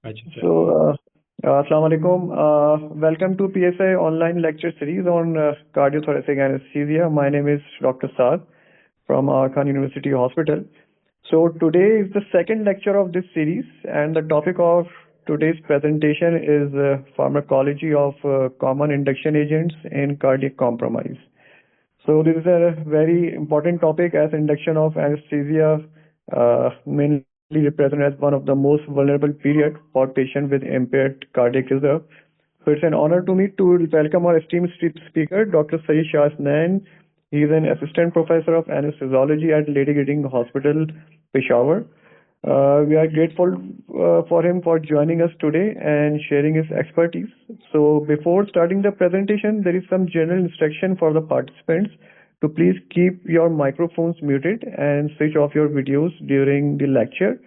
अच्छा So, चलिए Assalamu alaikum. Welcome to PSI online lecture series on cardiothoracic anesthesia. My name is Dr. Saad from Khan University Hospital. So, today is the second lecture of this series, and the topic of today's presentation is pharmacology of common induction agents in cardiac compromise. So this is a very important topic as induction of anesthesia mainly represent as one of the most vulnerable period for patients with impaired cardiac reserve. So it's an honor to me to welcome our esteemed speaker, Dr. Syed Shah. He is an assistant professor of anesthesiology at Lady Gidding Hospital, Peshawar. We are grateful for him for joining us today and sharing his expertise. So before starting the presentation, there is some general instruction for the participants to please keep your microphones muted and switch off your videos during the lecture.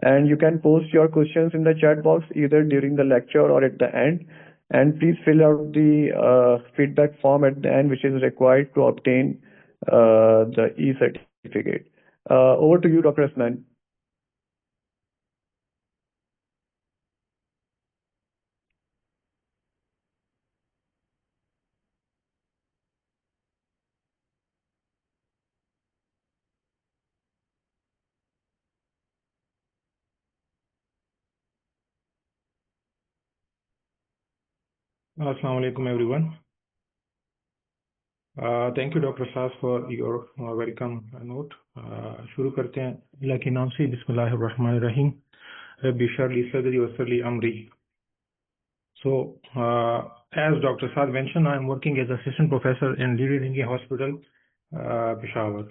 And you can post your questions in the chat box either during the lecture or at the end. And please fill out the feedback form at the end, which is required to obtain the e-certificate. Over to you, Dr. Hasnain. Assalamu alaikum everyone. Thank you Dr. Saad for your welcome note. शुरू करते हैं अल्लाह के नाम से बिस्मिल्लाहिर्रहमानिर्रहीम rabbi इश्रह ली सदरी वयस्सिर ली अमरी. So as Dr. Saad mentioned, I am working as assistant professor in Lady Hospital, Peshawar.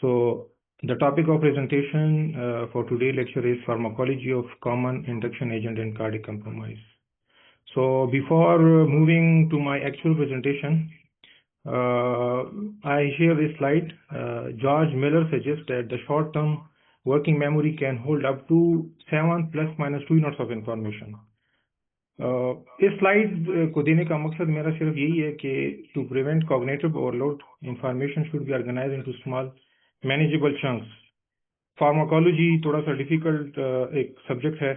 So the topic of presentation for today's lecture is pharmacology of common induction agent in cardiac compromise. So before moving to my actual presentation, I share this slide. George Miller suggests that the short-term working memory can hold up to 7 ± 2 units of information. इस slide को देने का मकसद मेरा सिर्फ यही है कि to prevent cognitive overload information should be organize into small manageable chunks. Pharmacology थोड़ा सा डिफिकल्ट एक सब्जेक्ट है.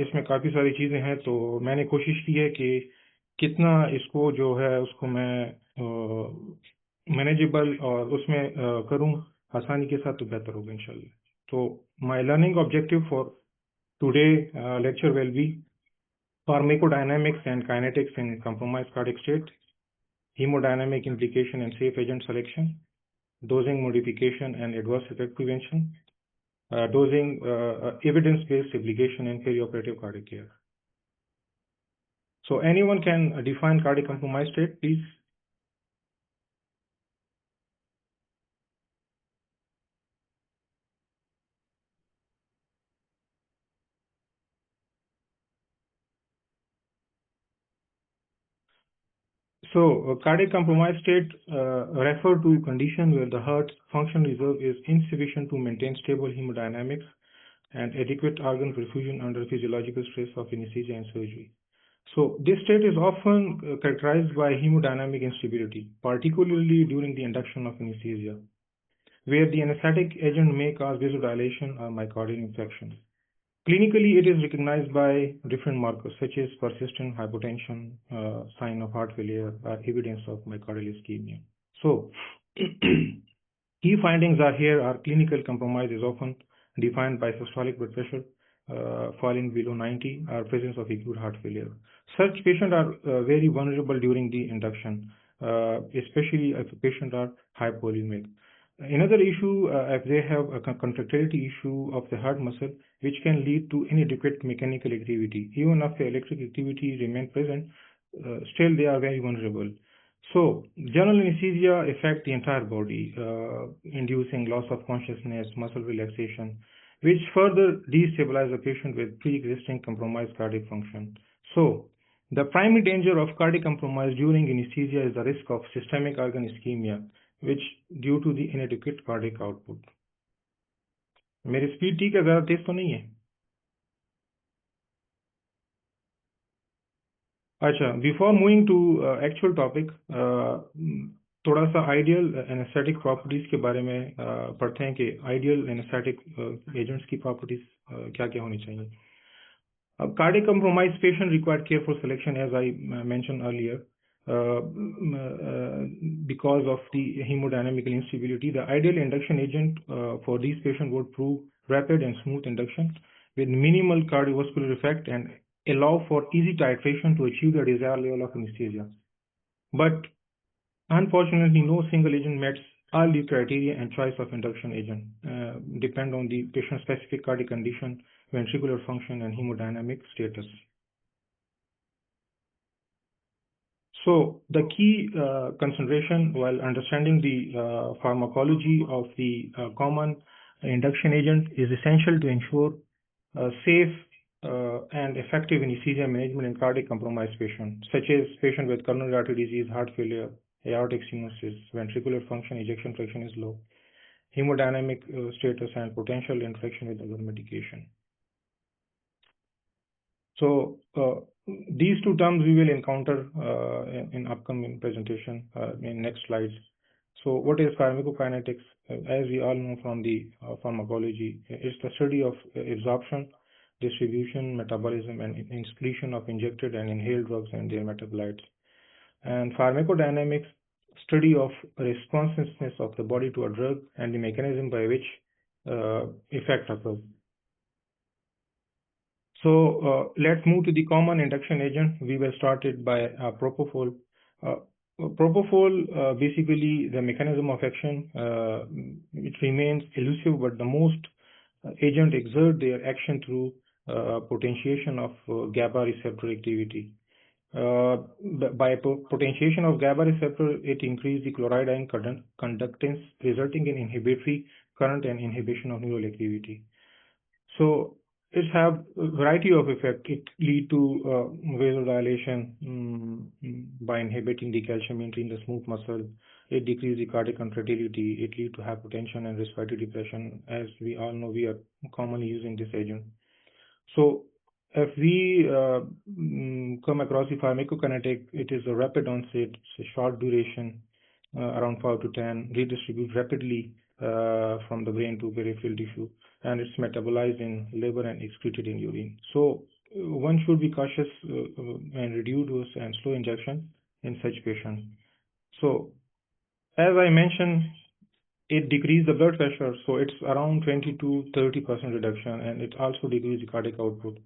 इसमें काफ़ी सारी चीज़ें हैं, तो मैंने कोशिश की है कि कितना इसको जो है उसको मैं मैनेजेबल और उसमें करूं आसानी के साथ, तो बेहतर होगा इंशाल्लाह. तो my learning objective for today lecture will be pharmacodynamics and kinetics in compromised cardiac state, hemodynamic implication and safe agent selection, dosing modification and adverse effect prevention, dosing evidence-based application in perioperative cardiac care. So anyone can define cardiac compromised state, please? So cardiac compromised state refer to condition where the heart function reserve is insufficient to maintain stable hemodynamics and adequate organ perfusion under physiological stress of anesthesia and surgery. So this state is often characterized by hemodynamic instability, particularly during the induction of anesthesia, where the anesthetic agent may cause vasodilation or myocardial infarction. Clinically, it is recognized by different markers such as persistent hypotension, sign of heart failure, or evidence of myocardial ischemia. So key findings are here are clinical compromise is often defined by systolic blood pressure falling below 90 or presence of acute heart failure. Such patients are very vulnerable during the induction, especially if patients are hypovolemic. Another issue, if they have a contractility issue of the heart muscle, which can lead to inadequate mechanical activity. Even if the electric activity remain present, still they are very vulnerable. So general anesthesia affect the entire body, inducing loss of consciousness, muscle relaxation, which further destabilize the patient with pre-existing compromised cardiac function. So the primary danger of cardiac compromise during anesthesia is the risk of systemic organ ischemia, which due to the inadequate cardiac output. मेरी speed ठीक है, ज़्यादा तेज तो नहीं है? अच्छा, before moving to actual topic, थोड़ा सा आइडियल एनेस्थेटिक प्रॉपर्टीज के बारे में पढ़ते हैं कि आइडियल एनेस्थेटिक एजेंट्स की प्रॉपर्टीज क्या क्या होनी चाहिए. A cardiac compromised patient required careful selection, as I mentioned earlier, because of the hemodynamic instability. The ideal induction agent for these patients would prove rapid and smooth induction with minimal cardiovascular effect and allow for easy titration to achieve the desired level of anesthesia. But unfortunately, no single agent meets all the criteria, and choice of induction agent depend on the patient-specific cardiac condition, ventricular function, and hemodynamic status. So the key consideration while understanding the pharmacology of the common induction agent is essential to ensure safe and effective anesthesia management in cardiac compromised patients, such as patients with coronary artery disease, heart failure, aortic stenosis, ventricular function, ejection fraction is low, hemodynamic status, and potential interaction with other medication. So these two terms we will encounter in upcoming presentation in next slides. So what is pharmacokinetics? As we all know from the pharmacology, it's the study of absorption, distribution, metabolism, and excretion of injected and inhaled drugs and their metabolites. And pharmacodynamics, study of responsiveness of the body to a drug and the mechanism by which effect occurs. So let's move to the common induction agent. We will start it by propofol. Propofol, basically the mechanism of action, it remains elusive, but the most agent exert their action through potentiation of GABA receptor activity. By potentiation of GABA receptor, it increases the chloride ion conductance, resulting in inhibitory current and inhibition of neural activity. So it have a variety of effects. It lead to vasodilation by inhibiting the calcium entry in the smooth muscle. It decreases the cardiac contractility. It lead to hypotension and respiratory depression. As we all know, we are commonly using this agent. So if we come across the pharmacokinetic, it is a rapid onset, it's a short duration, around 5 to 10, redistribute rapidly from the brain to peripheral tissue, and it's metabolized in liver and excreted in urine. So one should be cautious and reduce dose and slow injection in such patients. So as I mentioned, it decreases the blood pressure, so it's around 20 to 30% reduction, and it also decreases the cardiac output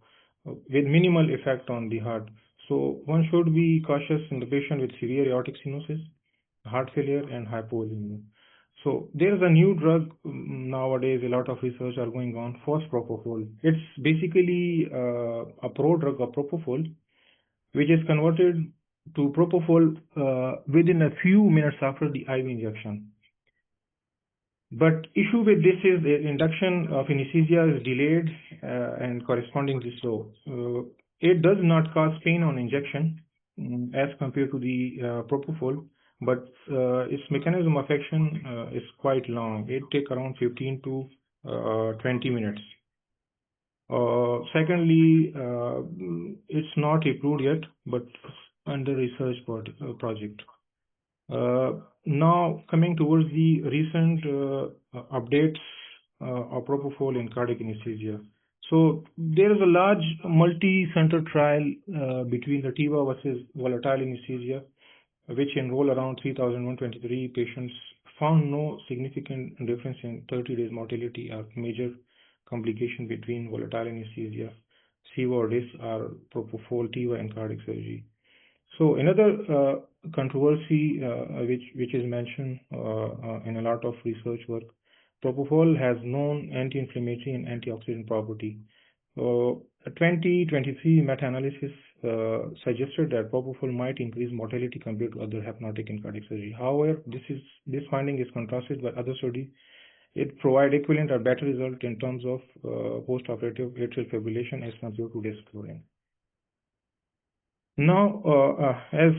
with minimal effect on the heart. So one should be cautious in the patient with severe aortic stenosis, heart failure, and hypovolemia. So there is a new drug nowadays. A lot of research are going on, phosphopropofol. It's basically a prodrug of propofol, which is converted to propofol within a few minutes after the IV injection. But issue with this is the induction of anesthesia is delayed and correspondingly slow. It does not cause pain on injection as compared to the propofol, but its mechanism of action is quite long. It takes around 15 to 20 minutes. Secondly, it's not approved yet, but under research project. Now coming towards the recent updates of propofol in cardiac anesthesia. So there is a large multi-center trial between the TIVA versus volatile anesthesia, which enrolled around 3,123 patients, found no significant difference in 30 days mortality or major complication between volatile anesthesia, SIVA or DIS, or propofol, TIVA, and cardiac surgery. So another controversy which is mentioned in a lot of research work, propofol has known anti-inflammatory and antioxidant property. A 2023 meta-analysis suggested that propofol might increase mortality compared to other hypnotic and cardiac surgery. However, this finding is contrasted by other studies. It provides equivalent or better result in terms of post-operative atrial fibrillation as compared to desflurane. Now, as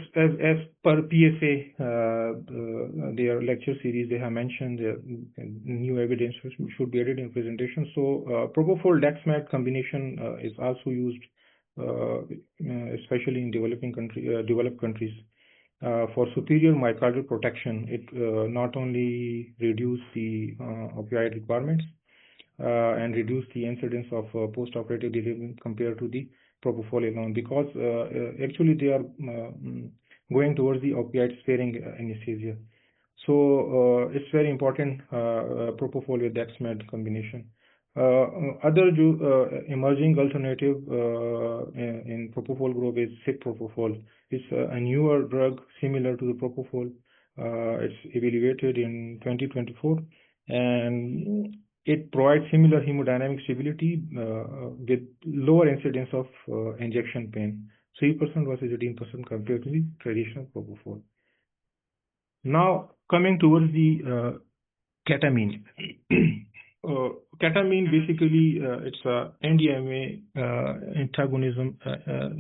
per PSA, their lecture series, they have mentioned new evidence should be added in presentation. So, propofol dexmet combination is also used, especially in developed countries, for superior myocardial protection. It not only reduces the opioid requirements, and reduce the incidence of post-operative delirium compared to the propofol alone, because actually they are going towards the opioid-sparing anesthesia. So it's very important propofol with dexmed combination. Other emerging alternative in propofol group is ciprofol. It's a newer drug similar to the propofol. It's evaluated in 2024, and it provides similar hemodynamic stability with lower incidence of injection pain, 3% versus 18% compared to the traditional propofol. Now, coming towards the ketamine. Ketamine basically it's a NDMA antagonism,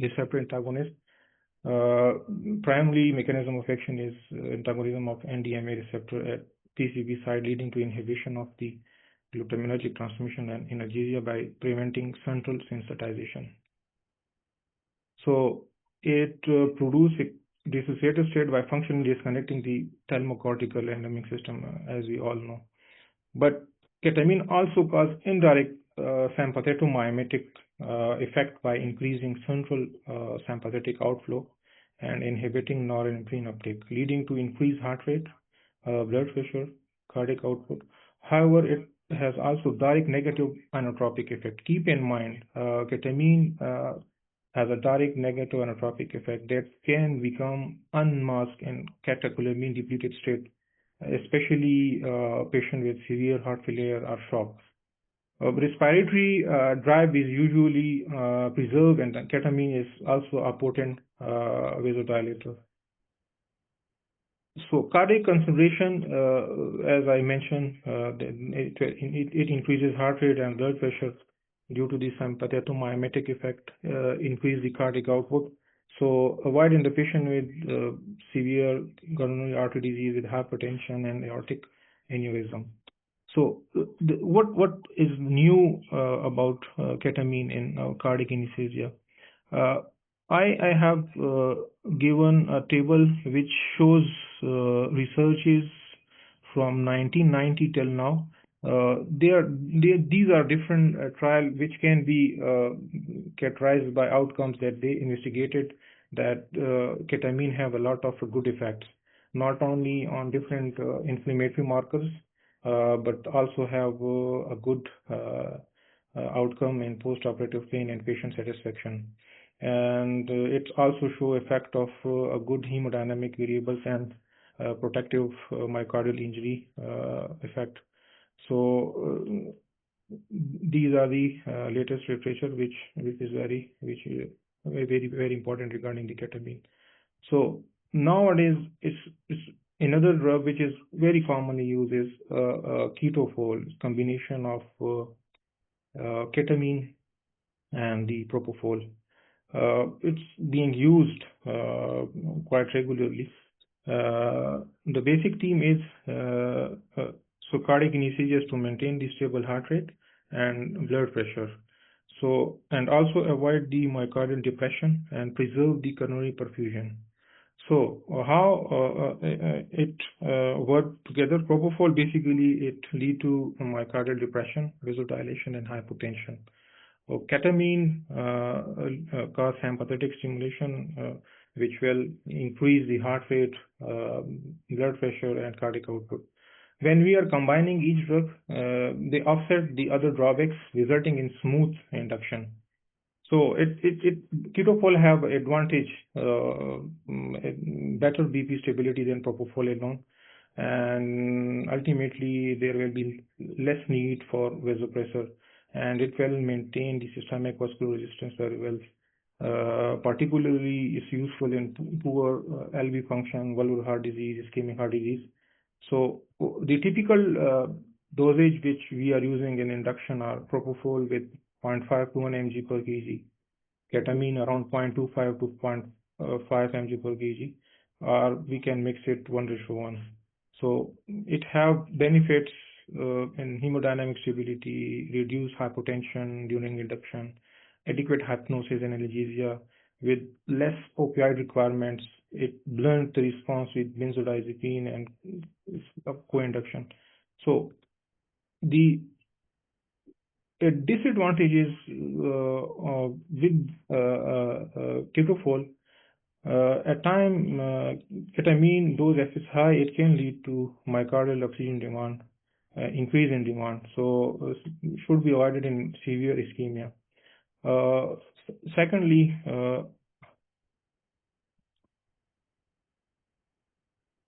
receptor antagonist. Primary mechanism of action is antagonism of NDMA receptor at PCB side, leading to inhibition of the glutaminergic transmission and analgesia by preventing central sensitization. So it produces dissociative state by functionally disconnecting the thalamocortical and limbic system, as we all know. But ketamine also causes indirect sympathetomimetic effect by increasing central sympathetic outflow and inhibiting norepinephrine uptake, leading to increased heart rate, blood pressure, cardiac output. However, it has also direct negative inotropic effect. Keep in mind, ketamine has a direct negative inotropic effect that can become unmasked in catecholamine depleted state, especially patient with severe heart failure or shock. Respiratory drive is usually preserved, and ketamine is also a potent vasodilator. So cardiac consideration, as I mentioned, it increases heart rate and blood pressure due to the sympathetomimetic effect, increase the cardiac output. So avoid in the patient with severe coronary artery disease with hypertension and aortic aneurysm. So what is new about ketamine in cardiac anesthesia? I have given a table which shows researches from 1990 till now. These are different trials which can be characterized by outcomes that they investigated, that ketamine have a lot of good effects, not only on different inflammatory markers, but also have a good outcome in post-operative pain and patient satisfaction. And it also show effect of a good hemodynamic variables and protective myocardial injury effect. So these are the latest literature which is very important regarding the ketamine. So nowadays it's another drug which is very commonly used is ketofol, combination of ketamine and the propofol. It's being used quite regularly. The basic theme is so cardiac anesthesia is to maintain the stable heart rate and blood pressure. So, and also avoid the myocardial depression and preserve the coronary perfusion. So how it work together? Propofol basically it lead to myocardial depression, vasodilation, and hypotension. Ketamine cause sympathetic stimulation, which will increase the heart rate, blood pressure, and cardiac output. When we are combining each drug, they offset the other drawbacks, resulting in smooth induction. So ketofol have advantage, better BP stability than propofol alone, and ultimately there will be less need for vasopressor, and it will maintain the systemic vascular resistance very well. Particularly, it's useful in poor LV function, valvular heart disease, ischemic heart disease. So the typical dosage which we are using in induction are propofol with 0.5 to 1 mg per kg, ketamine around 0.25 to 0.5 mg per kg, or we can mix it 1:1. So it have benefits in hemodynamic stability, reduce hypotension during induction, adequate hypnosis and analgesia with less opioid requirements. It blends the response with benzodiazepine and co-induction. So the A disadvantage is with ketofol. At time ketamine dose if is high, it can lead to myocardial oxygen demand, increase in demand. So should be avoided in severe ischemia. Secondly,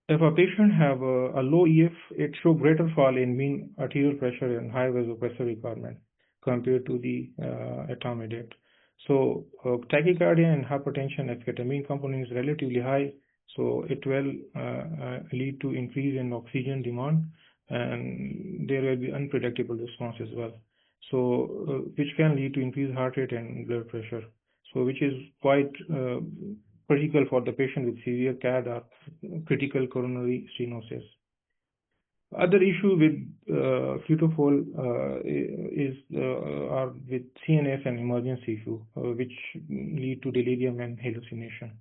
if a patient have a low EF, it show greater fall in mean arterial pressure and high vasopressor requirement compared to the etomidate. So tachycardia and hypertension if ketamine component is relatively high, so it will lead to increase in oxygen demand, and there will be unpredictable response as well. So which can lead to increased heart rate and blood pressure. So which is quite critical for the patient with severe CAD or critical coronary stenosis. Other issue with ketofol is are with CNS and emergency issue, which lead to delirium and hallucination.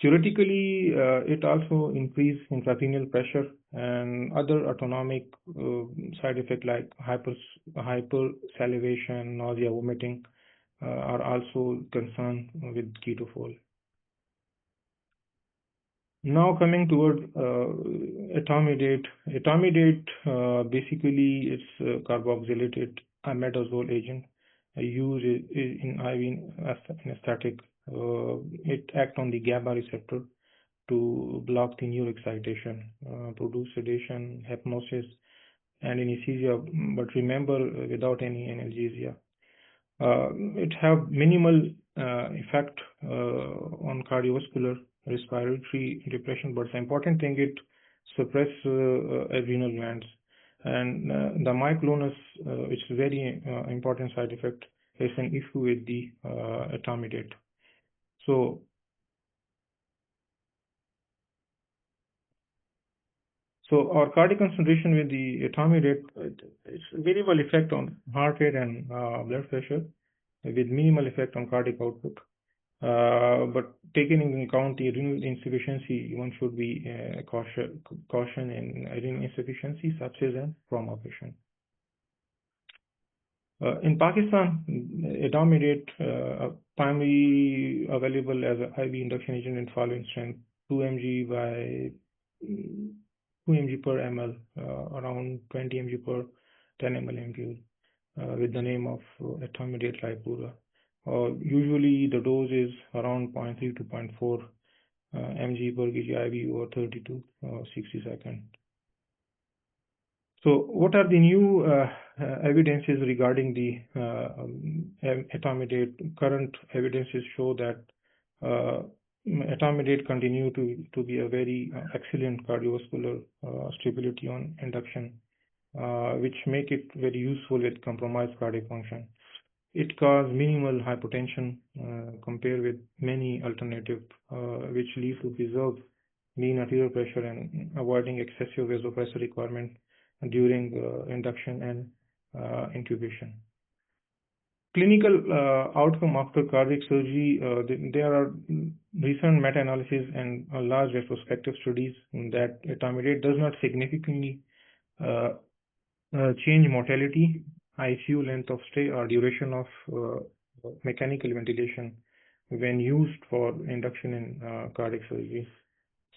Theoretically, it also increase intracranial pressure and other autonomic side effects like hypersalivation, nausea, vomiting are also concerned with ketofol. Now coming toward etomidate. Etomidate basically it's carboxylated imidazole agent used in IV anesthetic. It acts on the GABA receptor to block the neuroexcitation, produce sedation, hypnosis, and anesthesia. But remember, without any analgesia. It have minimal effect on cardiovascular, respiratory, depression, but the important thing it suppress adrenal glands, and the myoclonus, which is very important side effect, is an issue with the etomidate. So our cardiac concentration with the etomidate, it's minimal effect on heart rate and blood pressure, with minimal effect on cardiac output. But taking into account the adrenal insufficiency, one should be caution in adrenal insufficiency, sepsis, and trauma patient. In Pakistan, etomidate primarily available as an IV induction agent in following strength: 2 mg by 2 mg per ml, around 20 mg per 10 ml ampule, with the name of etomidate Raipura. Usually the dose is around 0.3 to 0.4 mg per kg IV over 30 to 60 seconds. So what are the new evidences regarding the etomidate? Current evidences show that etomidate continue to be a very excellent cardiovascular stability on induction, which make it very useful with compromised cardiac function. It causes minimal hypotension compared with many alternatives, which lead to preserve mean arterial pressure and avoiding excessive vasopressor requirement during induction and intubation. Clinical outcome after cardiac surgery, there are recent meta-analysis and large retrospective studies that etomidate does not significantly change mortality, ICU length of stay, or duration of mechanical ventilation when used for induction in cardiac surgery.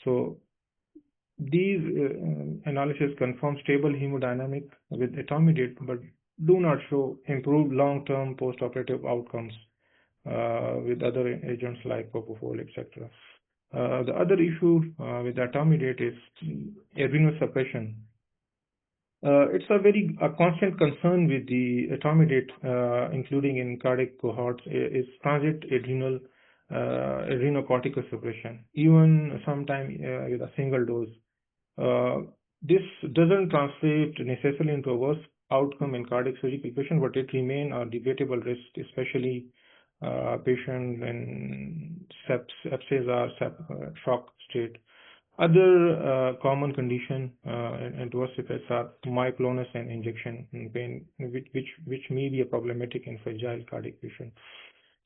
So these analyses confirm stable hemodynamic with etomidate, but do not show improved long-term post-operative outcomes with other agents like propofol, etc. The other issue with etomidate is adrenal suppression. It's a constant concern with the etomidate, including in cardiac cohorts, is transient adrenocortical suppression, even sometime with a single dose. This doesn't translate necessarily into a worse outcome in cardiac surgical patient, but it remains a debatable risk, especially patient in sepsis or shock state. Other common condition and adverse effects are myoclonus and injection pain, which may be a problematic in fragile cardiac patient.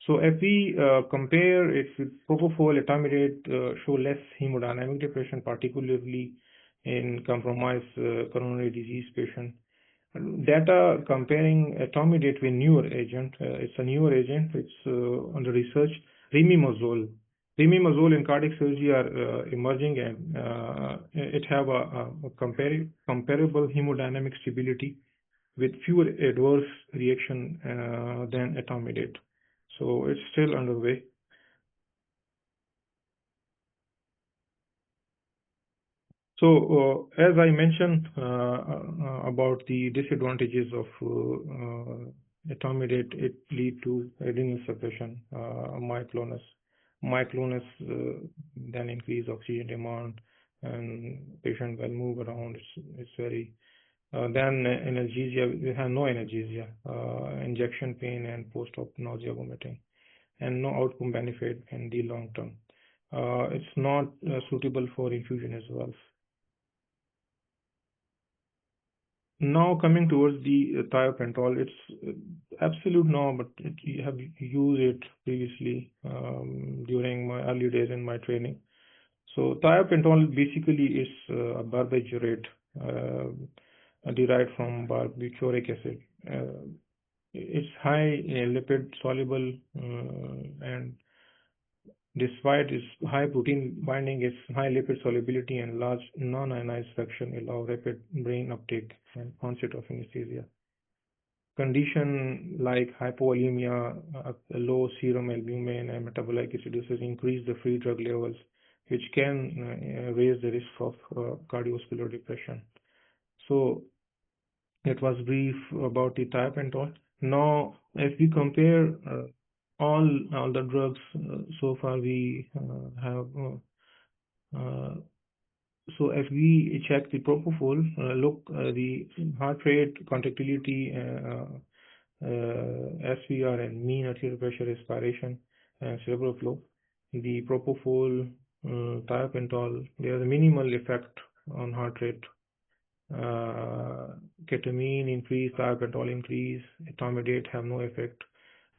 So if we compare it with propofol, etomidate show less hemodynamic depression, particularly in compromised coronary disease patient. Data comparing etomidate with newer agent. It's a newer agent. It's under research. Rimimazole. Rimimazole in cardiac surgery are emerging, and it have a comparable hemodynamic stability with fewer adverse reaction than etomidate. So it's still underway. So, as I mentioned about the disadvantages of etomidate, it lead to adrenal suppression, myoclonus, then increase oxygen demand, and patient will move around. It's very then analgesia. We have no analgesia, injection pain, and post-op nausea, vomiting, and no outcome benefit in the long term. It's not suitable for infusion as well. Now coming towards the thiopental, it's absolute no, but you have used it previously during my early days in my training. So thiopental basically is a barbiturate derived from barbituric acid. It's high lipid soluble and despite its high protein binding, its high lipid solubility and large non-ionized fraction allow rapid brain uptake and onset of anesthesia. Condition like hypovolemia, low serum albumin, and metabolic acidosis increase the free drug levels, which can raise the risk of cardiovascular depression. So it was brief about the thiopental. Now, if we compare all the drugs so far we have so if we check the propofol, look the heart rate, contractility, SVR, and mean arterial pressure, respiration, and cerebral flow. The propofol, thiopental, there is a minimal effect on heart rate. Ketamine increase, thiopental increase, etomidate have no effect.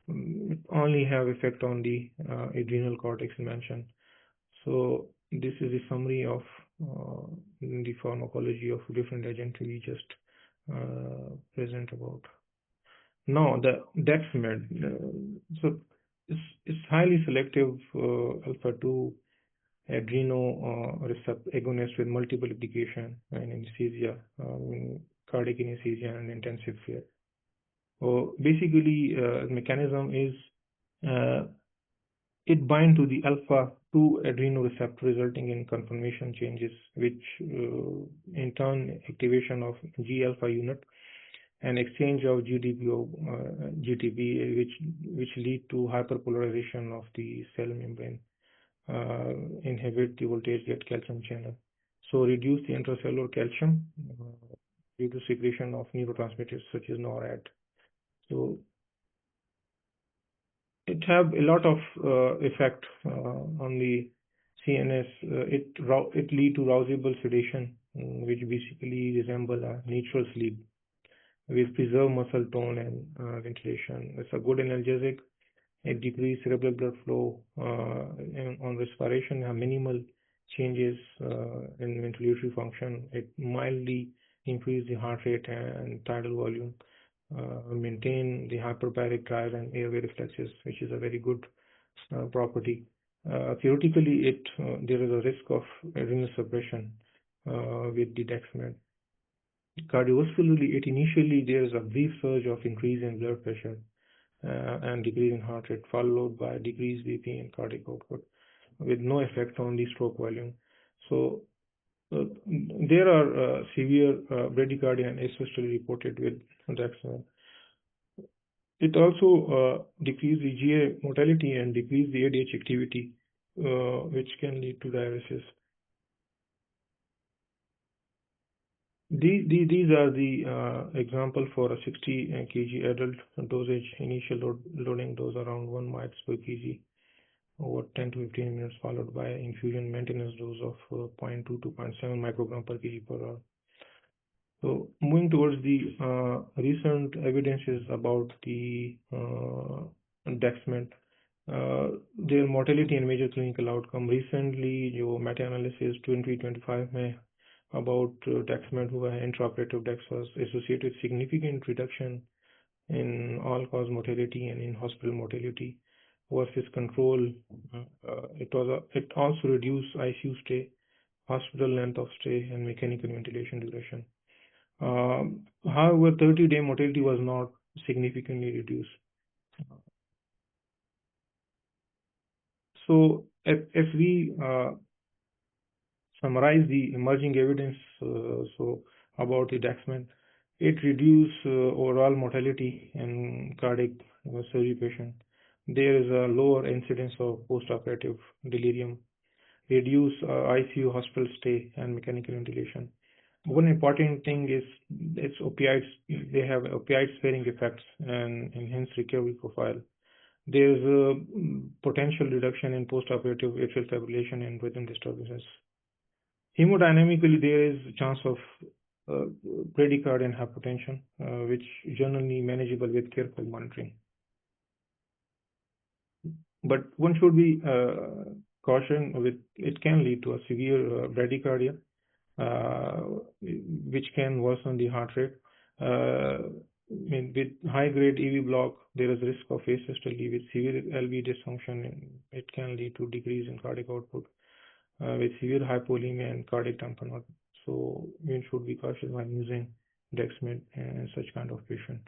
It only have effect on the adrenal cortex mentioned. So this is a summary of the pharmacology of different agents we just present about. Now the Dexmed, so it's highly selective alpha 2 adreno receptor agonist with multiple application in anesthesia, cardiac anesthesia, and intensive care. So basically, mechanism is it binds to the alpha 2 adreno receptor, resulting in conformation changes, which in turn activation of G alpha unit and exchange of GTP, which lead to hyperpolarization of the cell membrane, inhibit the voltage gate calcium channel, so reduce the intracellular calcium due to secretion of neurotransmitters such as NORAD. So it have a lot of effect on the CNS. It lead to rousable sedation, which basically resemble a natural sleep with preserved muscle tone and ventilation. It's a good analgesic. It decreases cerebral blood flow, and on respiration have minimal changes in ventilatory function. It mildly increase the heart rate and tidal volume, maintain the hyperbaric drive and airway reflexes, which is a very good property. Theoretically, there is a risk of adrenal suppression with the Dexmed. Cardiovascularly, initially there is a brief surge of increase in blood pressure and decrease in heart rate, followed by decreased BP and cardiac output, with no effect on the stroke volume. So there are severe bradycardia and asystole reported with Dexmed. It also decreases the GA mortality and decreases the ADH activity, which can lead to diuresis. These are the example for a 60 kg adult dosage. Initial loading dose around 1 miles per kg over 10 to 15 minutes, followed by infusion maintenance dose of 0.2 to 0.7 microgram per kg per hour. So moving towards the recent evidences about the Dexmed, their mortality and major clinical outcome. Recently, जो meta-analysis 2025 में about dexamethasone who had intraoperative dex was associated with significant reduction in all-cause mortality and in hospital mortality versus control. It also reduced ICU stay, hospital length of stay, and mechanical ventilation duration. However, 30-day mortality was not significantly reduced. So if we summarize the emerging evidence about the dexamethasone, it reduced overall mortality in cardiac surgery patient. There is a lower incidence of postoperative delirium, reduced ICU hospital stay, and mechanical ventilation. One important thing is its opioids. They have opioid-sparing effects and enhanced recovery profile. There is a potential reduction in postoperative atrial fibrillation and rhythm disturbances. Hemodynamically, there is a chance of bradycardia hypertension, which generally manageable with careful monitoring. But one should be cautioned with it can lead to a severe bradycardia, which can worsen the heart rate. With high-grade EV block, there is risk of asystole. With severe LV dysfunction, it can lead to decrease in cardiac output. With severe hypovolemia and cardiac tamponade. So we should be cautious when using dexamethasone in such kind of patient.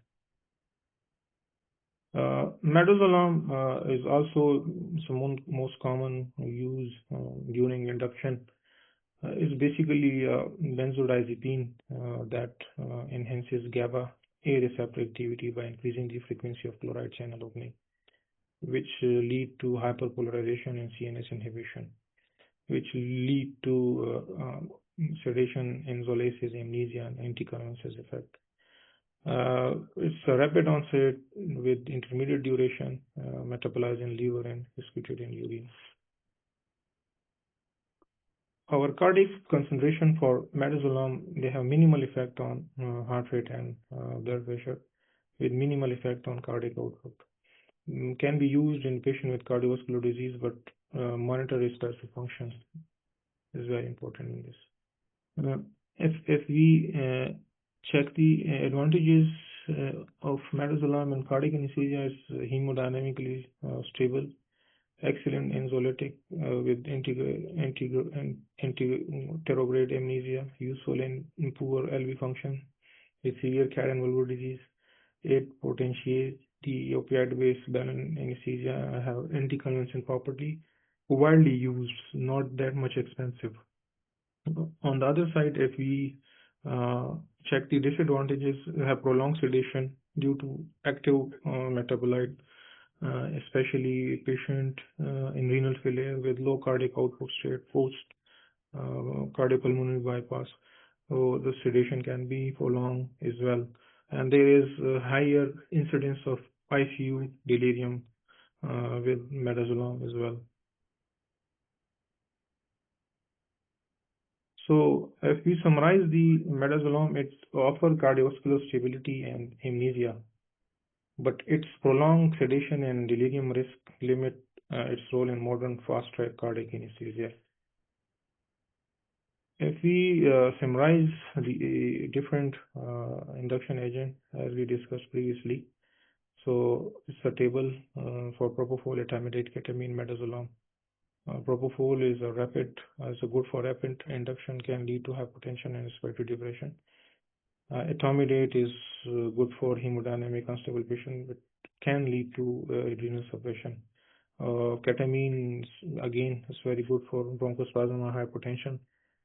Midazolam is also some most common use during induction. It's basically a benzodiazepine that enhances GABA A receptor activity by increasing the frequency of chloride channel opening, which lead to hyperpolarization and CNS inhibition, which lead to sedation, ensolesis, amnesia, and anticonvulsive effect. It's a rapid onset with intermediate duration, metabolized in liver and excreted in urine. Our cardiac concentration for midazolam, they have minimal effect on heart rate and blood pressure, with minimal effect on cardiac output. Can be used in patient with cardiovascular disease, but monitor respiratory function is very important in this. If we check the advantages of midazolam in cardiac anesthesia, is hemodynamically stable, excellent anxiolytic with anterograde amnesia, useful in poor LV function with severe CAD and valvular disease. It potentiates the opioid-based balanced anesthesia, have anticonvulsant property, widely used, not that much expensive. On the other side, if we check the disadvantages, have prolonged sedation due to active metabolite, especially patient in renal failure with low cardiac output state post cardiopulmonary bypass. So the sedation can be prolonged as well. And there is a higher incidence of ICU delirium with midazolam as well. So if we summarize the midazolam, it offers cardiovascular stability and amnesia, but its prolonged sedation and delirium risk limit its role in modern fast-track cardiac anesthesia. If we summarize the different induction agent as we discussed previously, so it's a table for propofol, etomidate, ketamine, midazolam. Propofol is good for rapid induction, can lead to hypotension and respiratory depression. Etomidate is good for hemodynamic unstable patient, but can lead to adrenal suppression. Ketamine again is very good for bronchospasm or hypertension,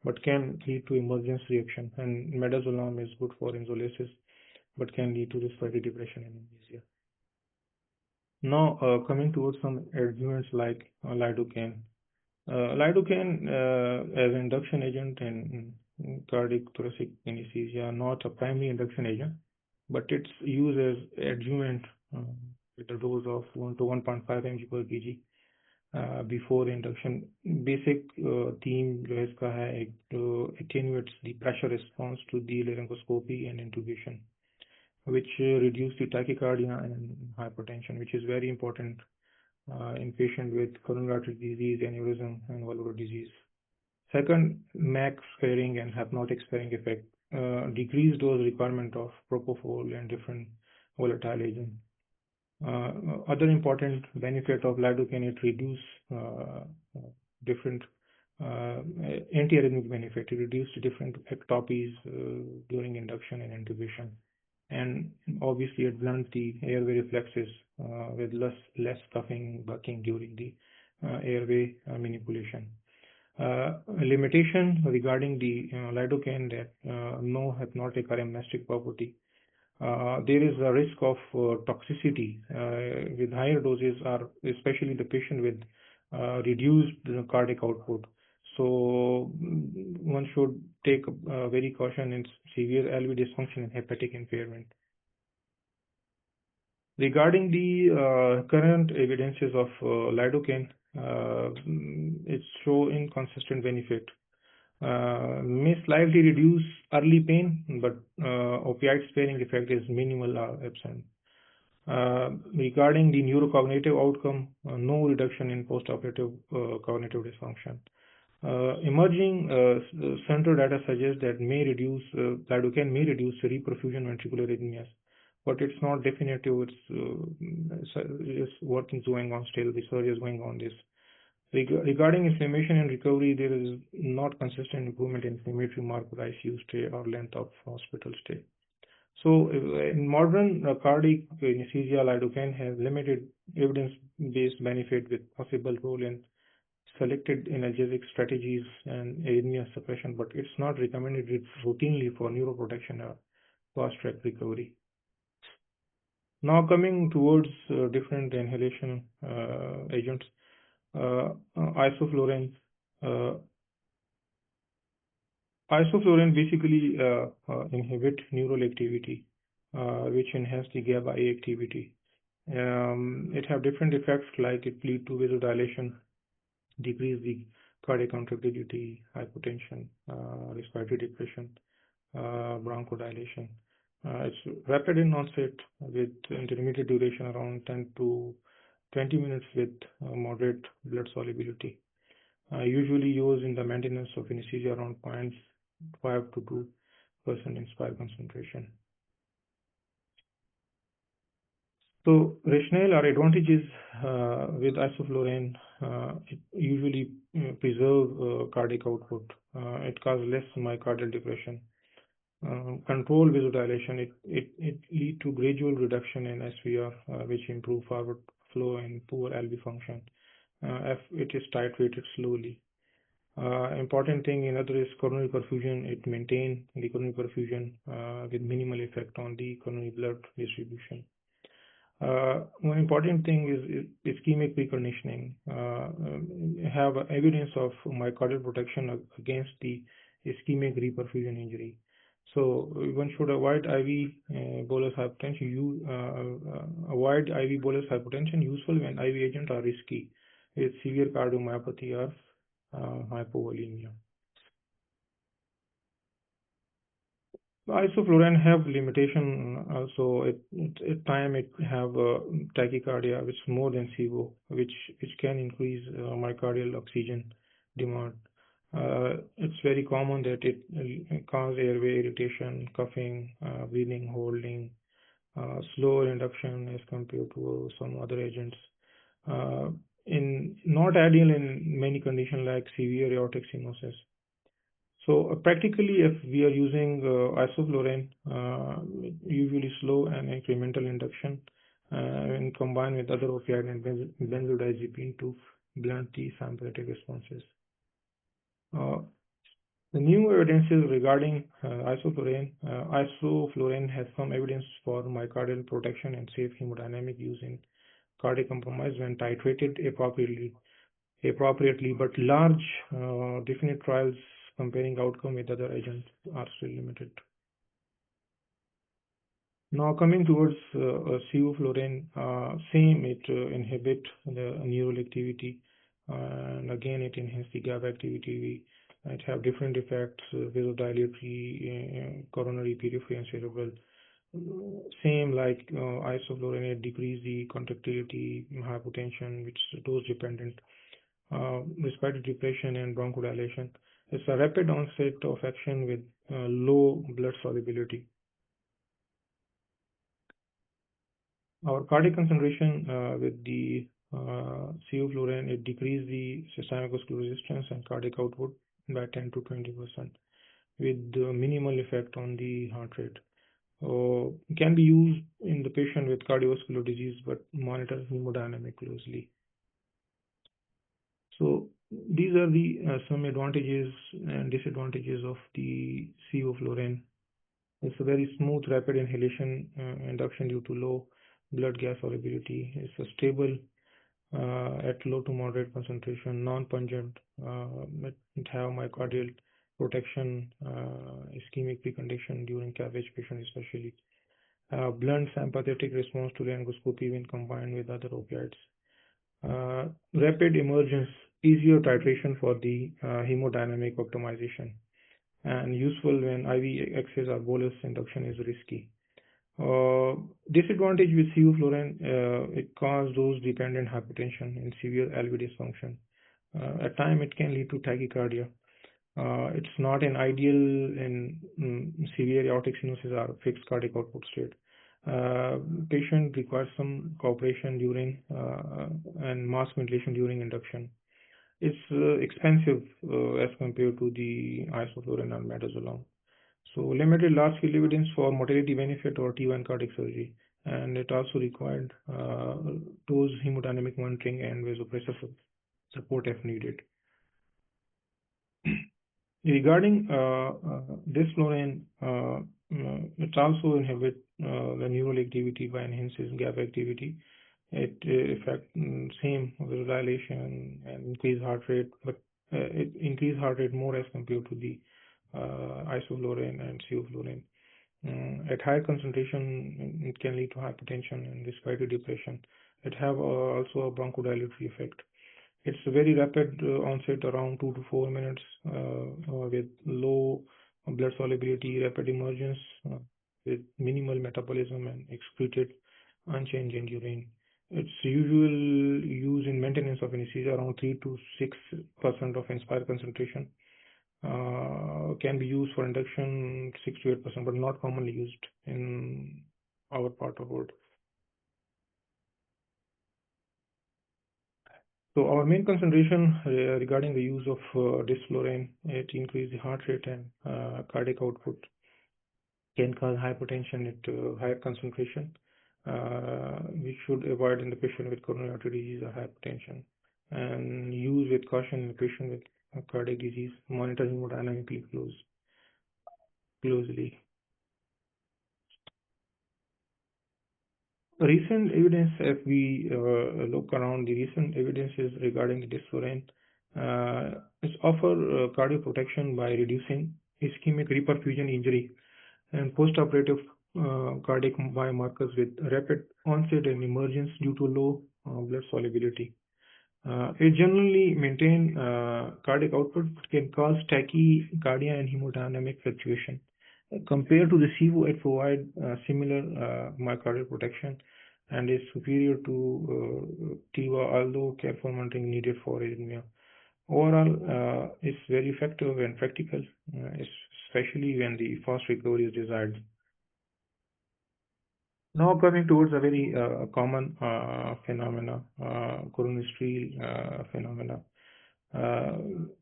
but can lead to emergence reaction. And midazolam is good for ensolesis, but can lead to respiratory depression and amnesia. Now coming towards some adjuvants like lidocaine. Lidocaine as an induction agent in cardiac thoracic anesthesia, not a primary induction agent, but it's used as adjuvant with a dose of 1 to 1.5 mg per kg before induction. Basic theme जो है इसका है attenuates the pressure response to the laryngoscopy and intubation, which reduce the tachycardia and hypertension, which is very important in patient with coronary artery disease, aneurysm, and valvular disease. Second, MAC sparing and hypnotic sparing effect. Decreased dose requirement of propofol and different volatile agents. Other important benefit of lidocaine, it reduce different antiarrhythmic benefit. It reduced different ectopies during induction and intubation, and obviously it blunts the airway reflexes with less coughing, bucking during the airway manipulation. A limitation regarding the lidocaine that no hypnotic or amnestic property. There is a risk of toxicity with higher doses, or especially the patient with reduced cardiac output. So one should take very caution in severe LV dysfunction and hepatic impairment. Regarding the current evidences of lidocaine, it show inconsistent benefit. May slightly reduce early pain, but opioid sparing effect is minimal or absent. Regarding the neurocognitive outcome, no reduction in postoperative cognitive dysfunction. Emerging central data suggests that lidocaine may reduce reperfusion ventricular arrhythmias, but it's not definitive. It's working going on still. Research is going on this. Regarding inflammation and recovery, there is not consistent improvement in inflammatory marker, ICU stay, or length of hospital stay. So, in modern cardiac anesthesia, lidocaine has limited evidence-based benefit with possible role in selected analgesic strategies and arrhythmia suppression, but it's not recommended routinely for neuroprotection or fast-track recovery. Now coming towards different inhalation agents, isoflurane. Isoflurane basically inhibit neural activity, which enhance the GABA A activity. It have different effects, like it lead to vasodilation, decrease the cardiac contractility, hypotension, respiratory depression, bronchodilation. It's rapid in onset with intermediate duration around 10 to 20 minutes with moderate blood solubility. Usually used in the maintenance of anesthesia around 0.5 to 2% inspire concentration. So rationale or advantages with isoflurane, it usually preserve cardiac output. It causes less myocardial depression. Control vasodilation. It lead to gradual reduction in SVR, which improve forward flow and poor LV function. If it is titrated slowly. Important thing in other is coronary perfusion. It maintains the coronary perfusion with minimal effect on the coronary blood distribution. One important thing is ischemic preconditioning. Have evidence of myocardial protection against the ischemic reperfusion injury. So one should avoid IV bolus hypertension. Avoid IV bolus hypertension useful when IV agents are risky with severe cardiomyopathy or hypovolemia. Isoflurane have limitation also. At time it have tachycardia, which is more than SIBO, which can increase myocardial oxygen demand. It's very common that it cause airway irritation, coughing, breathing, holding, slower induction as compared to some other agents. Not ideal in many conditions like severe aortic stenosis. So practically, if we are using isoflurane, usually slow and incremental induction, and combined with other opioid and benzodiazepine to blunt the sympathetic responses. The new evidences regarding isoflurane. Isoflurane has some evidence for myocardial protection and safe hemodynamic use in cardiac compromise when titrated appropriately, but large definite trials comparing outcome with other agents are still limited. Now coming towards sevoflurane, same, it inhibit the neural activity, and again it enhances the GABA activity. It have different effects, vasodilatory, coronary, periphery, and cerebral. Same like isoflurane, it decrease the contractility, hypotension, which is dose dependent, respiratory depression and bronchodilation. It's a rapid onset of action with low blood solubility. Our cardiac concentration with the sevoflurane, it decreased the systemic vascular resistance and cardiac output by 10 to 20% with minimal effect on the heart rate. Can be used in the patient with cardiovascular disease, but monitor hemodynamic closely. So these are the some advantages and disadvantages of the sevoflurane. It's a very smooth, rapid inhalation induction due to low blood gas solubility. It's a stable at low to moderate concentration, non-pungent. It have myocardial protection, ischemic precondition during CABG patient especially. Blunt sympathetic response to laryngoscopy when combined with other opioids. Rapid emergence, easier titration for the hemodynamic optimization, and useful when IV access or bolus induction is risky. Disadvantage with sevoflurane, it causes dose-dependent hypertension and severe LV dysfunction. At time, it can lead to tachycardia. It's not an ideal in severe aortic stenosis or fixed cardiac output state. Patient requires some cooperation during and mask ventilation during induction. It's expensive as compared to the isoflurane or midazolam. So limited large-scale evidence for mortality benefit or T1 cardiac surgery, and it also required dose hemodynamic monitoring and vasopressor support if needed. Regarding desflurane, it also inhibits the neural activity by enhances GABA activity. It affects same vasodilation and increased heart rate, but it increased heart rate more as compared to the isoflurane and sevoflurane. At higher concentration, it can lead to hypertension and respiratory depression. It have also a bronchodilatory effect. It's a very rapid onset, around 2 to 4 minutes, with low blood solubility, rapid emergence, with minimal metabolism and excreted unchanged in urine. Its usual use in maintenance of anesthesia around 3 to 6% of inspired concentration. Can be used for induction 6 to 8%, but not commonly used in our part of the world. So our main concentration regarding the use of desflurane, it increases the heart rate and cardiac output, can cause hypertension at higher concentration. We should avoid in the patient with coronary artery disease or hypertension, and use with caution in the patient with cardiac disease. Monitor hemodynamically closely. Recent evidence, if we look around, the recent evidences regarding the desflurane is offer cardioprotection by reducing ischemic reperfusion injury and postoperative cardiac biomarkers with rapid onset and emergence due to low blood solubility. It generally maintain cardiac output, but can cause tachycardia and hemodynamic fluctuation. Compared to the SIVO, it provides similar myocardial protection and is superior to TIVA, although careful monitoring needed for arrhythmia. Overall, it's very effective and practical, especially when the fast recovery is desired. Now coming towards a very common phenomena, coronary streal phenomena.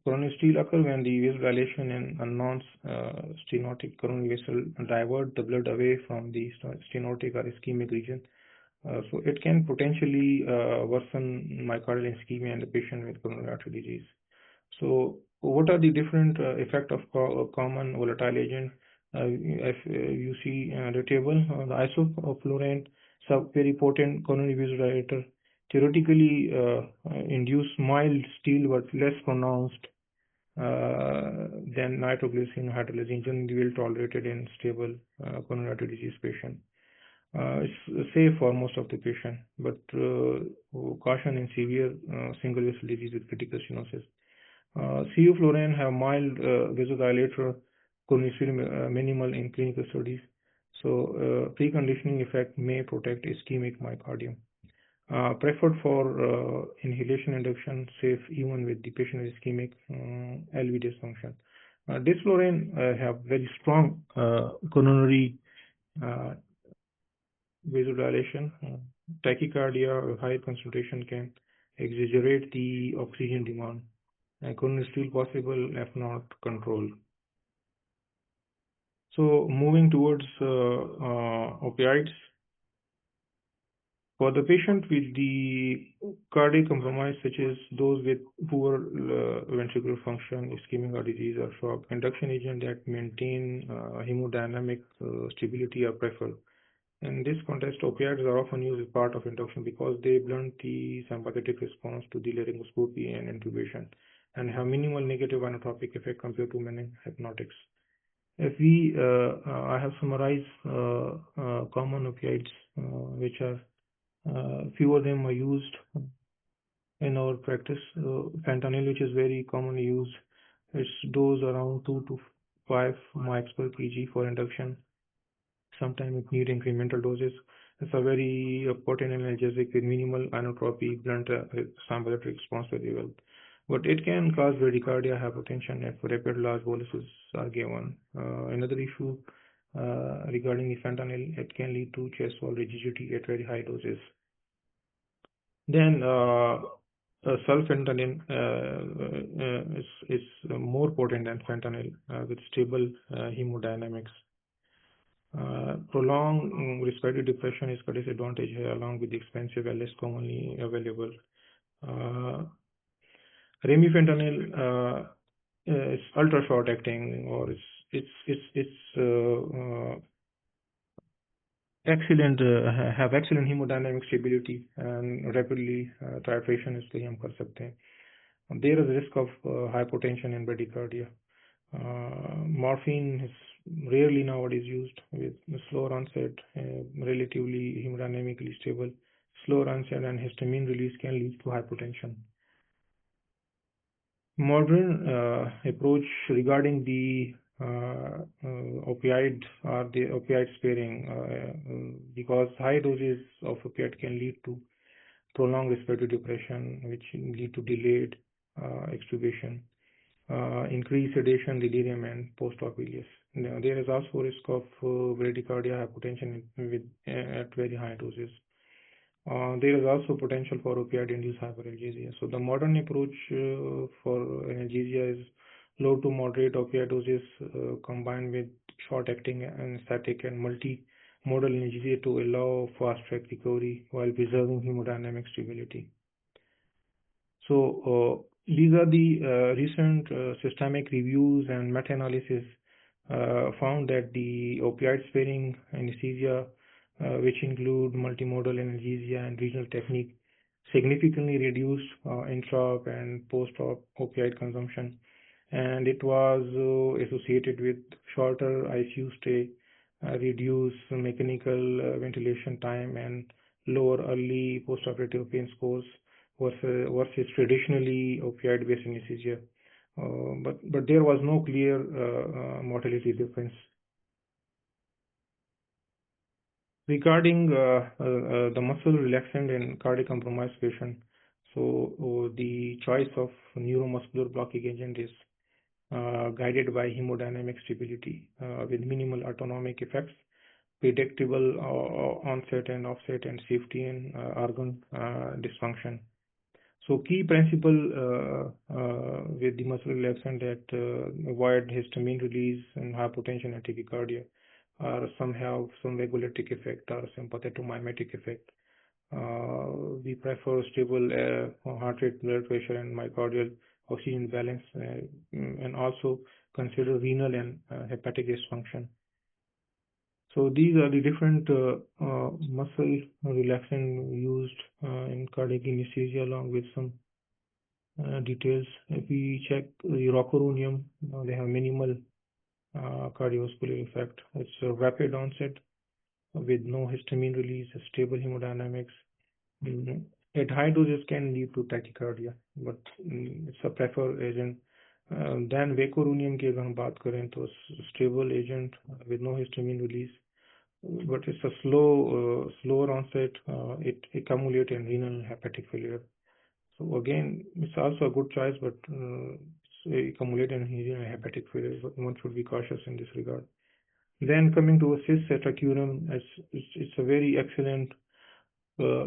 Coronary streal occur when the vasodilation in a non-stenotic coronary vessel divert the blood away from the stenotic or ischemic region. So it can potentially worsen myocardial ischemia in the patient with coronary artery disease. So what are the different effect of common volatile agent? If you see the table, the isoflurane is a very potent coronary vasodilator. Theoretically, induce mild steal but less pronounced than nitroglycerin hydrolysine, generally well tolerated in stable coronary artery disease patient. It's safe for most of the patient, but caution in severe single vessel disease with critical stenosis. Sevoflurane have mild vasodilator, coronary minimal in clinical studies. So preconditioning effect may protect ischemic myocardium. preferred for inhalation induction, safe even with the patient is ischemic LV dysfunction. Desflurane have very strong coronary uh, vasodilation. Tachycardia or high concentration can exaggerate the oxygen demand. Coronary is still possible if not controlled. So moving towards opioids. For the patient with the cardiac compromise, such as those with poor ventricular function, ischemic heart disease, or shock, induction agents that maintain hemodynamic stability are preferred. In this context, opioids are often used as part of induction because they blunt the sympathetic response to the laryngoscopy and intubation and have minimal negative inotropic effect compared to many hypnotics. If we, I have summarized common opioids, which are few of them are used in our practice. Fentanyl, which is very commonly used, its dose around 2 to 5 mics per kg for induction. Sometimes it needs incremental doses. It's a very potent analgesic with minimal inotropy, blunt sympathetic response very well. But it can cause bradycardia, hypotension, if rapid large boluses are given. Another issue regarding the fentanyl, it can lead to chest wall rigidity at very high doses. Then sulfentanyl is more potent than fentanyl with stable hemodynamics. Prolonged respiratory depression is a disadvantage here, along with the expensive and less commonly available. Remifentanil is ultra short acting, or it's excellent have excellent hemodynamic stability and rapidly titration इसलिए हम कर सकते हैं. There is risk of hypotension and bradycardia. Morphine is rarely nowadays used with slower onset, relatively hemodynamically stable. Slower onset and histamine release can lead to hypotension. Modern approach regarding the opioid or the opioid sparing because high doses of opioid can lead to prolonged respiratory depression, which lead to delayed extubation, increased sedation, delirium, and post-op ileus. There is also risk of bradycardia, hypotension at very high doses. There is also potential for opioid-induced hyperalgesia. So the modern approach for analgesia is low to moderate opioid doses combined with short-acting anesthetic and multi-modal analgesia to allow fast-track recovery while preserving hemodynamic stability. So these are the recent systemic reviews and meta-analysis found that the opioid-sparing anesthesia which include multimodal analgesia and regional technique, significantly reduced intra-op and post-op opioid consumption, and it was associated with shorter ICU stay, reduced mechanical ventilation time, and lower early post-operative pain scores versus traditionally opioid-based anesthesia. But there was no clear mortality difference. Regarding the muscle relaxant in cardiac compromised patient, so the choice of neuromuscular blocking agent is guided by hemodynamic stability with minimal autonomic effects, predictable onset and offset, and safety in organ dysfunction. So key principle with the muscle relaxant that avoid histamine release and hypotension and tachycardia, or some have some regulatic effect or sympathetomimetic effect. We prefer stable heart rate, blood pressure, and myocardial oxygen balance, and also consider renal and hepatic dysfunction. So these are the different muscle relaxant used in cardiac anesthesia, along with some details. If we check the rocuronium, they have minimal cardiovascular effect. It's a rapid onset with no histamine release, stable hemodynamics. At high doses can lead to tachycardia, but it's a preferred agent. Then vecuronium की अगर हम बात करें तो stable agent with no histamine release, but it's a slower onset. It accumulates in renal hepatic failure. So again, it's also a good choice, but it's accumulate in renal hepatic failure. But one should be cautious in this regard. Then coming to cis-cetacurum, it's a very excellent uh,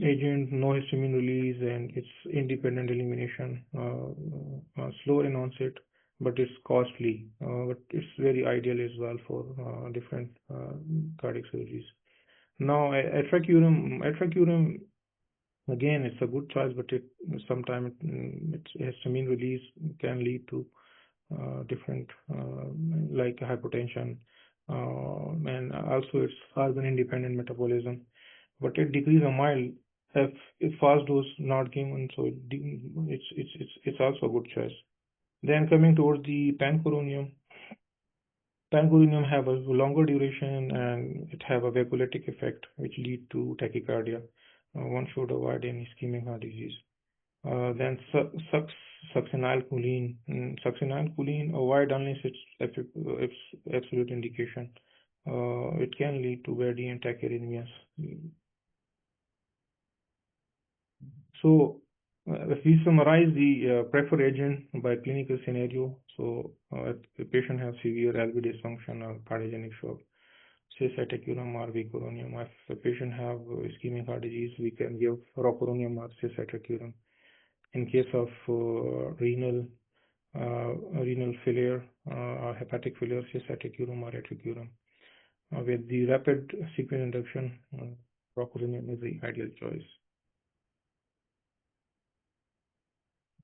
agent, no histamine release, and it's independent elimination, slow in onset, but it's costly. But it's very ideal as well for different cardiac surgeries. Now, atracurum again, it's a good choice, but it sometimes its histamine release can lead to different like hypertension, and also it's organ independent metabolism, but it decreases a mild if fast dose not given, so it's also a good choice. Then coming towards the pancuronium, have a longer duration and it have a vagolytic effect which lead to tachycardia. One should avoid any ischemic heart disease. Then succinylcholine. Succinylcholine, avoid unless it's absolute indication. It can lead to verdi and tachyarrhythmias. So, if we summarize the preferred agent by clinical scenario, so if the patient has severe LV dysfunction or cardiogenic shock, cis-cetacurum or vicuronium. If the patient have ischemic heart disease, we can give rocuronium or cis-cetacurum. In case of renal failure or hepatic failure, cis-cetacurum or atracurum. With the rapid sequence induction, rocuronium is the ideal choice.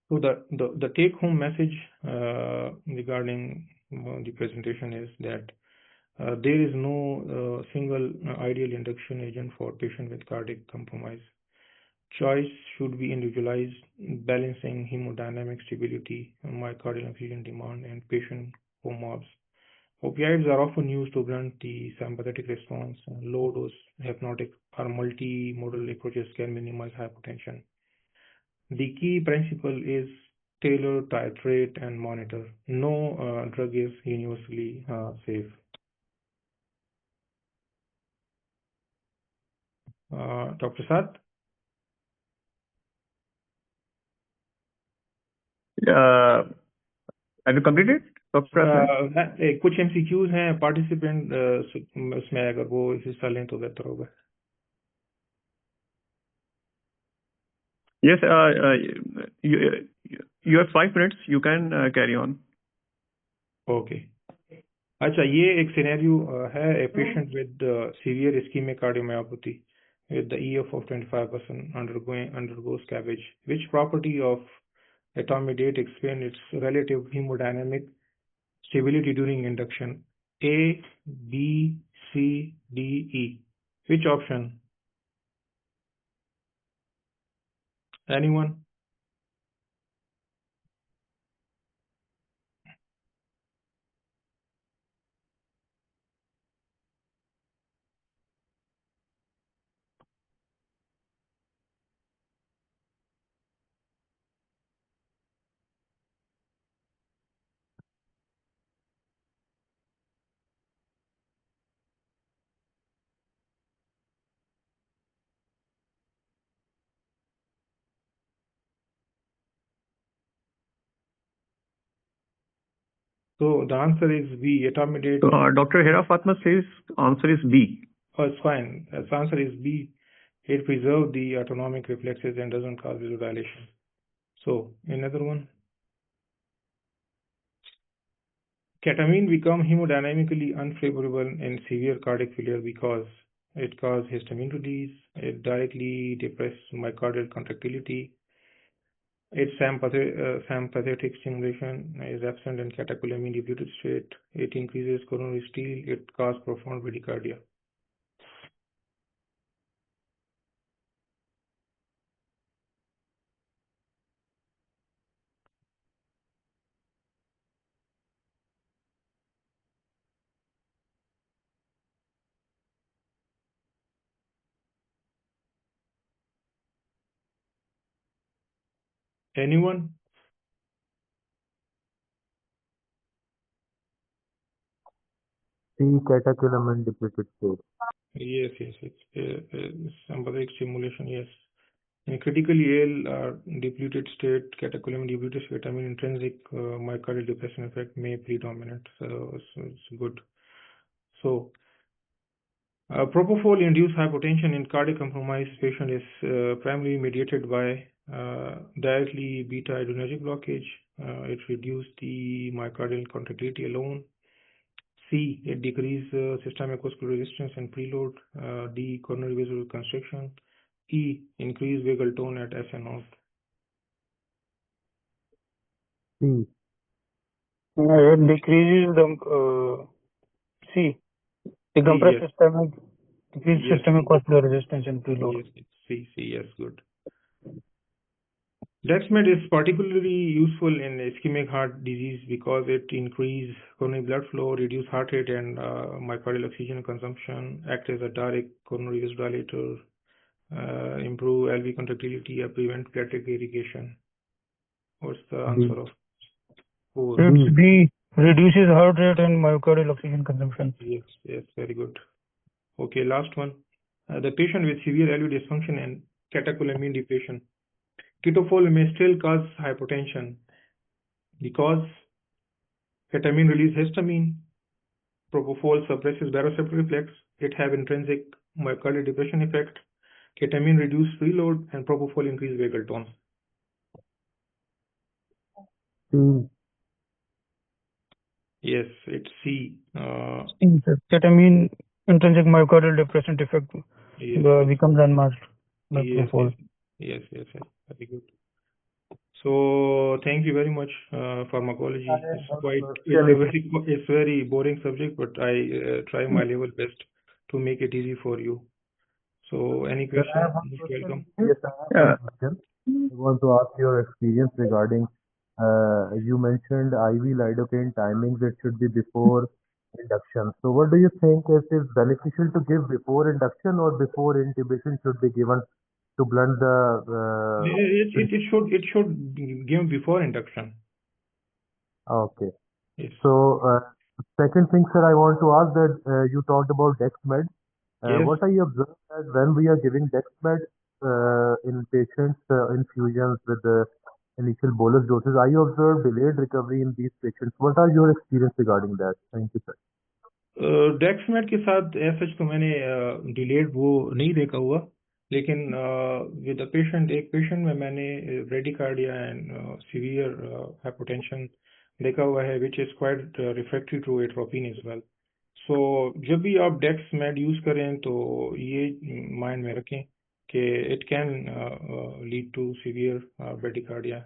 So the take-home message regarding the presentation is that there is no single ideal induction agent for patient with cardiac compromise. Choice should be individualized, balancing hemodynamic stability, myocardial infusion demand, and patient comorbidities. Opioids are often used to blunt the sympathetic response. Low-dose hypnotic or multimodal approaches can minimize hypotension. The key principle is tailor, titrate, and monitor. No drug is universally safe. Dr. Sat? Have you completed, Dr. Hasnain? कुछ MCQs हैं participant उसमें अगर वो हिस्सा लें तो बेहतर होगा. Yes, you have 5 minutes. You can carry on. Okay. अच्छा, ये एक सिनेरियो है a patient with severe ischemic cardiomyopathy with the EF of 25% undergoes CABG. Which property of etomidate explain its relative hemodynamic stability during induction? A, B, C, D, E. Which option? Anyone? So the answer is B, etomidate. Dr. Hera Fatma says answer is B. Oh, it's fine. The answer is B. It preserves the autonomic reflexes and doesn't cause vasodilation. So another one. Ketamine become hemodynamically unfavorable in severe cardiac failure because it causes histamine release, it directly depresses myocardial contractility, its sympathetic stimulation is absent in catecholamine depleted state, it increases coronary steal, it causes profound bradycardia. Anyone? C. Catecholamine depleted state. Yes, it's sympathetic stimulation, yes. In critically ill or depleted state, catecholamine depleted state, I mean intrinsic myocardial depression effect may predominate, so it's good. So, propofol-induced hypotension in cardiac compromised patient is primarily mediated by directly beta-adrenergic blockage. It reduced the myocardial contractility alone. C, it decreases systemic vascular resistance and preload. D, coronary visual constriction. E, increase vagal tone at SNO. C. It decreases the C. Decompress yes. systemic, decrease Yes, systemic C. vascular resistance and preload. Yes, C, yes, good. Dexmed is particularly useful in ischemic heart disease because it increases coronary blood flow, reduce heart rate and myocardial oxygen consumption, act as a direct coronary vasodilator, improve LV contractility, prevent platelet irrigation. What's the answer of 4? It's B. Reduces heart rate and myocardial oxygen consumption. Yes, very good. Okay, last one. The patient with severe LV dysfunction and catecholamine depletion. Ketofol may still cause hypotension because ketamine releases histamine, propofol suppresses baroreceptor reflex, it have intrinsic myocardial depression effect, ketamine reduce preload, and propofol increase vagal tone. C. Yes, it's C. Ketamine intrinsic myocardial depressant effect becomes unmasked by propofol. Yes, very good. So thank you very much. Pharmacology it's very boring subject, but I try my level best to make it easy for you. So any question? Welcome. Yes, I have a question. I want to ask your experience regarding, you mentioned IV lidocaine timings, it should be before induction. So what do you think it is beneficial to give before induction or before intubation should be given to blunt the... It should be given before induction. Okay. Yes. So second thing, sir, I want to ask that you talked about Dexmed. Yes. What I observed that when we are giving Dexmed in patients infusions with the initial bolus doses, I observed delayed recovery in these patients. What are your experience regarding that? Thank you, sir. डेक्समेड के साथ सच तो मैंने delayed वो नहीं देखा हुआ, लेकिन with patient एक पेशेंट में मैंने ब्रेडिकार्डिया एंड सीवियर हाइपोटेंशन देखा हुआ है which is quite refractory to atropine as well. So जब भी आप डेक्समेड यूज करें तो ये माइंड में रखें कि it can lead to severe bradycardia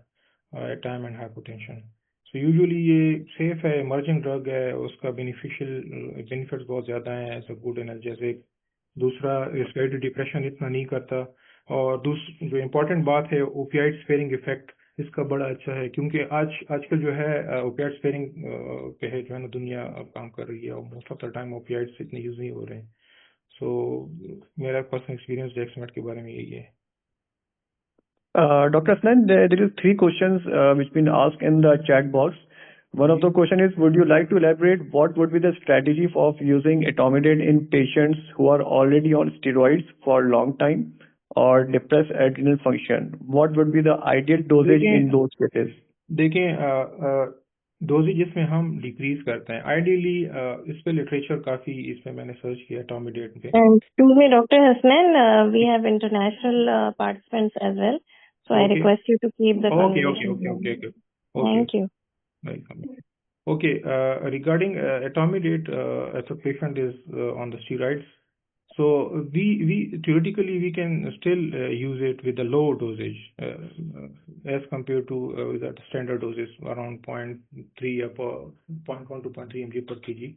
at time and hypotension. तो यूजुअली ये सेफ है, इमर्जिंग ड्रग है, उसका बेनिफिट्स बहुत ज़्यादा हैं एज अ गुड एनाल्जेसिक. दूसरा रेस्पिरेटरी डिप्रेशन इतना नहीं करता, और जो इम्पोर्टेंट बात है ओपियाइड स्पेयरिंग इफेक्ट इसका बड़ा अच्छा है, क्योंकि आजकल जो है ओपियाइड स्पेयरिंग पे है जो है ना दुनिया काम कर रही है, और most of the time opioids इतने यूज नहीं हो रहे हैं. सो मेरा पर्सनल एक्सपीरियंस डेक्समेड के बारे में यही है. Dr. Hasnain, there is 3 questions which been asked in the chat box. One of the question is, would you like to elaborate what would be the strategy of using etomidate in patients who are already on steroids for a long time or depressed adrenal function? What would be the ideal dosage in those cases? देखें doses इसमें हम decrease करते हैं ideally. इस पे literature काफी इसमें मैंने सर्च किया एटोमिडेट पे. Excuse me, Dr. Hasnain, we have international participants as well, so I request you to keep the conversation. Okay. Thank you. Welcome. Okay, regarding etomidate, if a patient is on the steroids, so we theoretically we can still use it with a low dosage as compared to that standard doses around 0.3 or 0.1 to 0.3 mg per kg.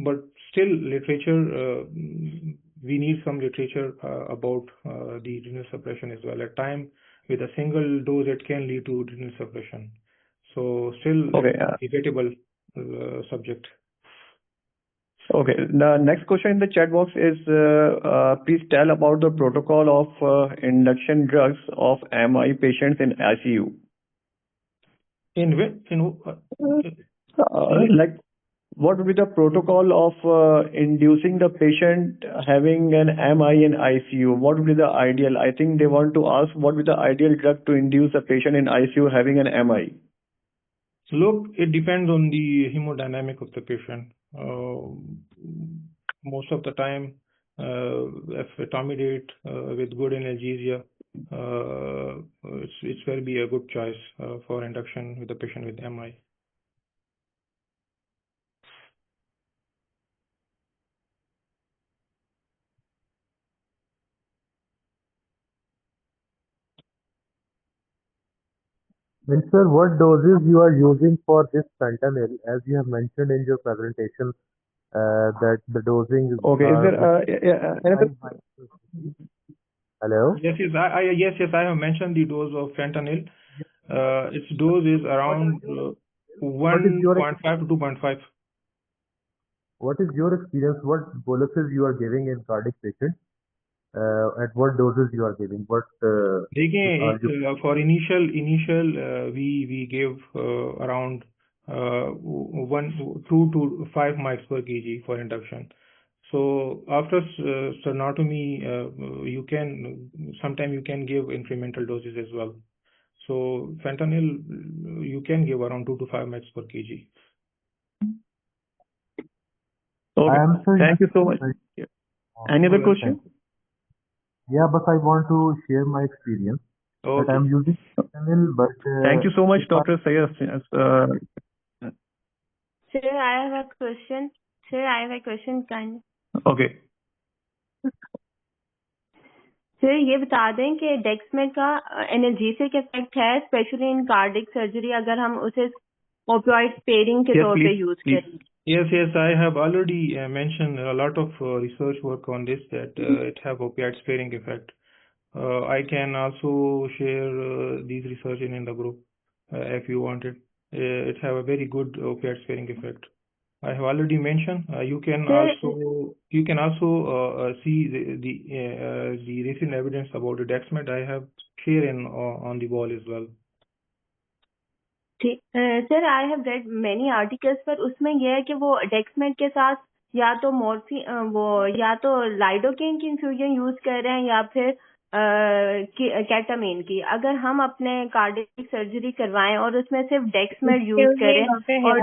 But still literature, we need some literature about the renal suppression as well. At time with a single dose it can lead to renal suppression. So still debatable subject. Okay. The next question in the chat box is, please tell about the protocol of induction drugs of MI patients in ICU. In what would be the protocol of inducing the patient having an MI in ICU? What would be the ideal? I think they want to ask what would be the ideal drug to induce a patient in ICU having an MI? Look, it depends on the hemodynamic of the patient. Most of the time, etomidate with good analgesia, it will be a good choice for induction with the patient with MI. And sir, what doses you are using for this fentanyl, as you have mentioned in your presentation, that the dosing Okay, is there another? Hello? Yes, I have mentioned the dose of fentanyl. Its dose is around 1.5 to 2.5. What is your experience? What boluses you are giving in cardiac patients? At what doses you are giving? What are you? For initial, we give around 2 to 5 mics per kg for induction. So after sternotomy, sometimes you can give incremental doses as well. So fentanyl, you can give around 2 to 5 mics per kg. Okay. Thank you so much. Any other question? Yeah, but I want to share my experience. Okay. That I'm using fentanyl, but thank you so much, Dr. Syed. Sir, I have a question. Sir, I have a question. Kind. Okay. Sir ये बता दें कि डेक्समेट का analgesic effect है specially in cardiac surgery अगर हम उसे opioid sparing के तौर पे यूज करें. Yes, I have already mentioned a lot of research work on this that it have opioid sparing effect. I can also share these research in the group if you want it. It have a very good opioid sparing effect. I have already mentioned. You can also see the recent evidence about the Dexmet. I have shared on the wall as well. Sir I have read many articles पर उसमें यह है कि वो डेक्समेट के साथ या तो या तो लाइडोकेन की इन्फ्यूजन यूज कर रहे हैं या फिर केटामीन की. अगर हम अपने कार्डियक सर्जरी करवाएं और उसमें सिर्फ डेक्समेट यूज करें और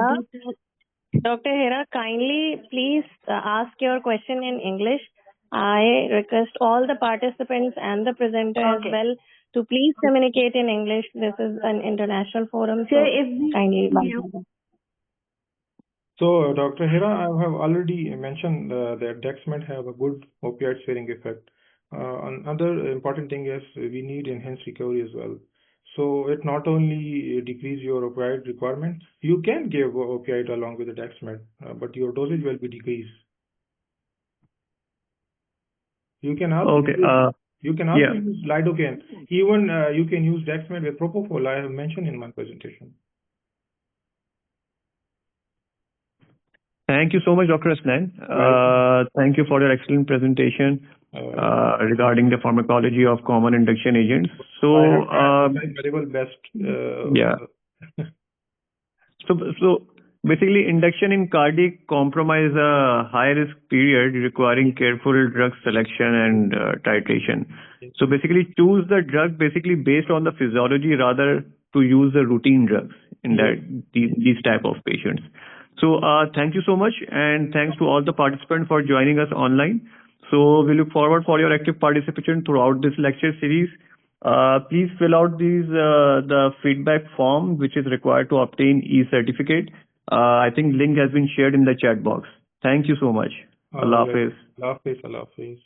Dr. Hera, kindly please ask your question in English. I request all the participants and the presenter as well to please communicate in English. This is an international forum, so kindly. So, Dr. Hera, I have already mentioned that Dexmet have a good opioid sparing effect. Another important thing is we need enhanced recovery as well. So it not only decrease your opioid requirement, you can give opioid along with the Dexmet, but your dosage will be decreased. You can also use lidocaine. Even you can use Dexmet with propofol. I have mentioned in my presentation. Thank you so much, Dr. Hasnain. Thank you for your excellent presentation regarding the pharmacology of common induction agents. So, very well best. So basically, induction in cardiac compromise a high-risk period requiring careful drug selection and titration. So basically, choose the drug basically based on the physiology rather to use the routine drugs in these type of patients. So thank you so much, and thanks to all the participants for joining us online. So we look forward for your active participation throughout this lecture series. Please fill out the feedback form which is required to obtain e-certificate. I think link has been shared in the chat box. Thank you so much. Allah Hafiz. Allah Hafiz.